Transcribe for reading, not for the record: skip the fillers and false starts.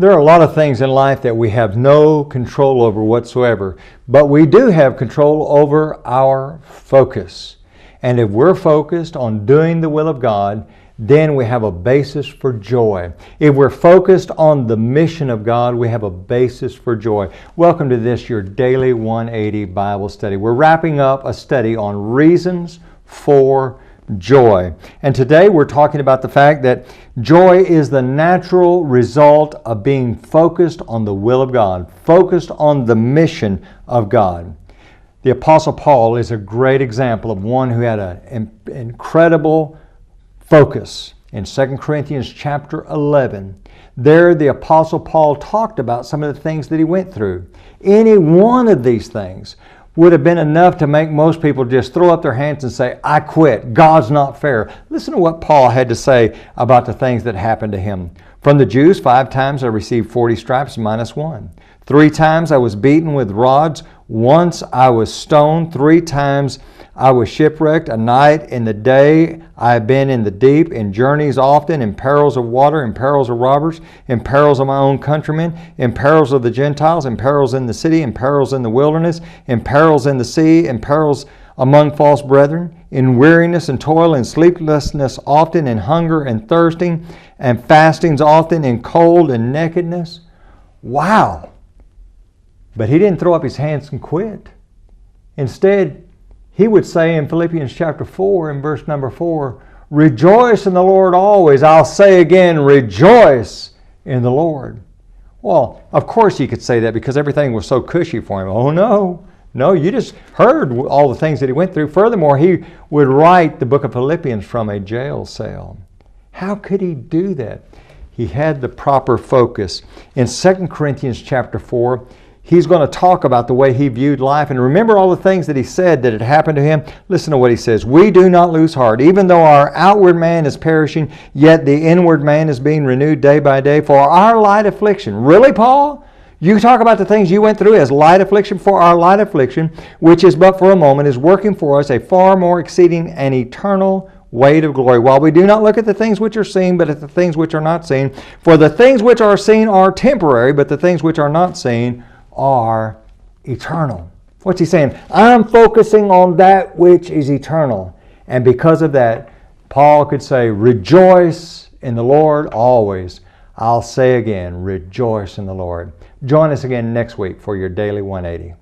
There are a lot of things in life that we have no control over whatsoever, but we do have control over our focus. And if we're focused on doing the will of God, then we have a basis for joy. If we're focused on the mission of God, we have a basis for joy. Welcome to this, your Daily 180 Bible study. We're wrapping up a study on reasons for joy. And today we're talking about the fact that joy is the natural result of being focused on the will of God, focused on the mission of God. The Apostle Paul is a great example of one who had an incredible focus. In 2 Corinthians chapter 11, there the Apostle Paul talked about some of the things that he went through. Any one of these things would have been enough to make most people just throw up their hands and say, I quit. God's not fair. Listen to what Paul had to say about the things that happened to him. From the Jews, 5 times I received 40 stripes minus 1. 3 times I was beaten with rods. Once I was stoned. 3 times I was shipwrecked. A night and the day I have been in the deep, in journeys often, in perils of water, in perils of robbers, in perils of my own countrymen, in perils of the Gentiles, in perils in the city, in perils in the wilderness, in perils in the sea, in perils among false brethren, in weariness and toil, in sleeplessness often, in hunger and thirsting, and fastings often, in cold and nakedness. Wow! But he didn't throw up his hands and quit. Instead, he would say in Philippians chapter 4 and verse number 4, rejoice in the Lord always. I'll say again, rejoice in the Lord. Well, of course he could say that because everything was so cushy for him. Oh no, you just heard all the things that he went through. Furthermore, he would write the book of Philippians from a jail cell. How could he do that? He had the proper focus. In 2 Corinthians chapter 4, he's going to talk about the way he viewed life. And remember all the things that he said that had happened to him? Listen to what he says. We do not lose heart. Even though our outward man is perishing, yet the inward man is being renewed day by day. For our light affliction. Really, Paul? You talk about the things you went through as light affliction. For our light affliction, which is but for a moment, is working for us a far more exceeding and eternal weight of glory. While we do not look at the things which are seen, but at the things which are not seen. For the things which are seen are temporary, but the things which are not seen are eternal. What's he saying? I'm focusing on that which is eternal. And because of that, Paul could say, rejoice in the Lord always. I'll say again, rejoice in the Lord. Join us again next week for your Daily 180.